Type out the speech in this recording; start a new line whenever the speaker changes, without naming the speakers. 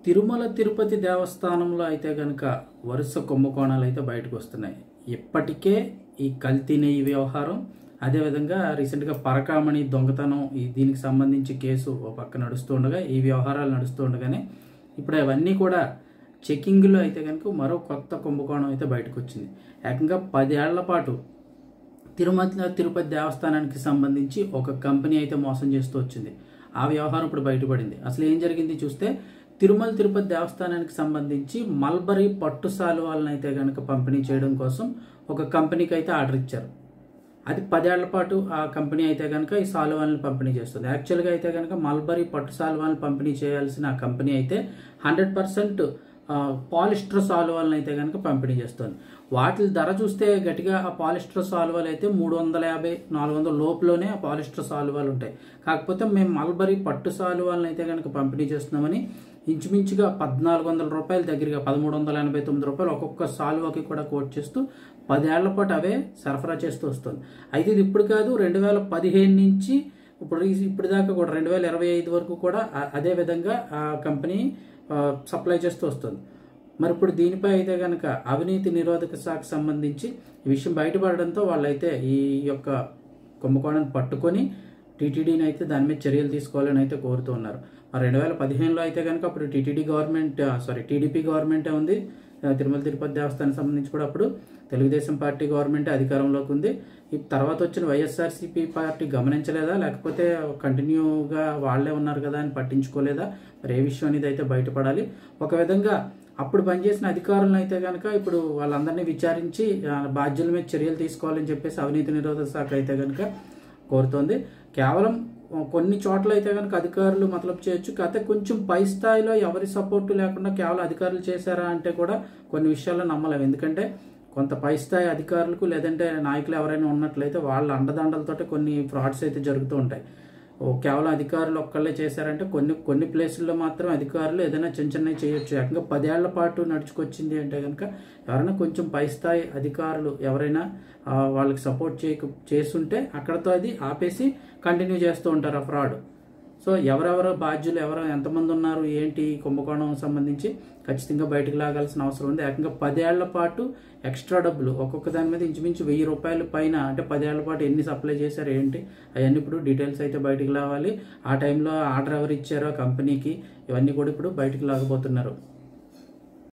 తిరుమల తిరుపతి దేవస్థానంలో అయితే కనుక వరుస కుంభకోణాలు అయితే బయటకు వస్తున్నాయి. ఇప్పటికే ఈ కల్తీ నెయ్యి వ్యవహారం, అదేవిధంగా రీసెంట్గా పరకామణి దొంగతనం, దీనికి సంబంధించి కేసు ఒక పక్క నడుస్తూ ఉండగా, ఈ వ్యవహారాలు నడుస్తూ ఉండగానే ఇప్పుడు అవన్నీ కూడా చెకింగ్లో అయితే కనుక మరో కొత్త కుంభకోణం అయితే బయటకు వచ్చింది. ఏకంగా 10 ఏళ్ల పాటు తిరుమల తిరుపతి దేవస్థానానికి సంబంధించి ఒక కంపెనీ అయితే మోసం చేస్తూ వచ్చింది. ఆ వ్యవహారం ఇప్పుడు బయటపడింది. అసలు ఏం జరిగింది చూస్తే, తిరుమల తిరుపతి దేవస్థానానికి సంబంధించి మల్బరీ పట్టు శాలువాలను అయితే కనుక పంపిణీ చేయడం కోసం ఒక కంపెనీకి అయితే ఆర్డర్ ఇచ్చారు. అది 10 ఏళ్ల పాటు ఆ కంపెనీ అయితే కనుక ఈ శాలువాలను పంపిణీ చేస్తుంది. యాక్చువల్గా అయితే కనుక మల్బరీ పట్టు శాలువాలను పంపిణీ చేయాల్సిన ఆ కంపెనీ అయితే 100% పాలిస్టర్ శాలువాలను అయితే కనుక పంపిణీ చేస్తుంది. వాటి ధర చూస్తే గట్టిగా ఆ పాలిస్టర్ శాలువాలు అయితే 350-400 లోపులోనే ఆ పాలిస్టర్ శాలువాలు ఉంటాయి. కాకపోతే మేము మల్బరీ పట్టు శాలువాలను అయితే కనుక పంపిణీ చేస్తున్నామని ఇంచుమించుగా 1,400 రూపాయల దగ్గరగా 1,389 రూపాయలు ఒక్కొక్క శాలువాకి కూడా కోట్ చేస్తూ 10 ఏళ్ల పాటు అవే సరఫరా చేస్తూ వస్తుంది. అయితే ఇది ఇప్పుడు కాదు, 2015 నుంచి ఇప్పుడు దాకా కూడా 2025 వరకు కూడా అదే విధంగా ఆ కంపెనీ సప్లై చేస్తూ వస్తుంది. మరి ఇప్పుడు దీనిపై అయితే కనుక అవినీతి నిరోధక శాఖకు సంబంధించి ఈ విషయం బయటపడడంతో వాళ్ళైతే ఈ యొక్క కుంభకోణాన్ని పట్టుకొని టీటీడీని అయితే దాని మీద చర్యలు తీసుకోవాలని అయితే కోరుతూ ఉన్నారు. మరి 2015లో అయితే కనుక అప్పుడు టీడీపీ గవర్నమెంటే ఉంది. తిరుమల తిరుపతి దేవస్థానానికి సంబంధించి కూడా అప్పుడు తెలుగుదేశం పార్టీ గవర్నమెంటే అధికారంలోకి ఉంది. ఈ తర్వాత వచ్చిన వైఎస్ఆర్సీపీ పార్టీ గమనించలేదా, లేకపోతే కంటిన్యూగా వాళ్లే ఉన్నారు కదా అని పట్టించుకోలేదా? మరి ఏ విషయం అనేది అయితే బయటపడాలి. ఒక విధంగా అప్పుడు పనిచేసిన అధికారులను అయితే కనుక ఇప్పుడు వాళ్ళందరినీ విచారించి బాధ్యుల మీద చర్యలు తీసుకోవాలని చెప్పేసి అవినీతి నిరోధక శాఖ అయితే కనుక కోరుతోంది. కేవలం కొన్ని చోట్ల అయితే కనుక అధికారులు మతలబు చేయొచ్చు, కాకపోతే కొంచెం పై స్థాయిలో ఎవరి సపోర్టు లేకుండా కేవలం అధికారులు చేశారా అంటే కూడా కొన్ని విషయాల్లో నమ్మలేము. ఎందుకంటే కొంత పై స్థాయి అధికారులకు లేదంటే నాయకులు ఎవరైనా ఉన్నట్లయితే వాళ్ళ అండదండలతోటి కొన్ని ఫ్రాడ్స్ అయితే జరుగుతూ ఉంటాయి. కేవలం అధికారులు ఒక్కళ్ళే చేశారంటే కొన్ని ప్లేసుల్లో మాత్రం అధికారులు ఏదైనా చిన్నవి చేయొచ్చు. ఏకంగా 10 ఏళ్ల పాటు నడుచుకొచ్చింది అంటే కనుక ఎవరైనా కొంచెం పై స్థాయి అధికారులు ఎవరైనా వాళ్ళకి సపోర్ట్ చేస్తుంటే అక్కడతో అది ఆపేసి కంటిన్యూ చేస్తూ ఉంటారు ఆ ఫ్రాడ్. సో ఎవరెవరో బాధ్యులు ఎంతమంది ఉన్నారు ఏంటి కుంభకోణం సంబంధించి ఖచ్చితంగా బయటకు లాగాల్సిన అవసరం ఉంది. ఏకంగా 10 ఏళ్ల పాటు ఎక్స్ట్రా డబ్బులు ఒక్కొక్క దాని మీద ఇంచుమించు 1000 రూపాయల పైన, అంటే 10 ఏళ్ల పాటు ఎన్ని సప్లై చేశారు ఏంటి అవన్నీ ఇప్పుడు డీటెయిల్స్ అయితే బయటకు రావాలి. ఆ టైంలో ఆర్డర్ ఎవరు ఇచ్చారో కంపెనీకి ఇవన్నీ కూడా ఇప్పుడు బయటకు లాగబోతున్నారు.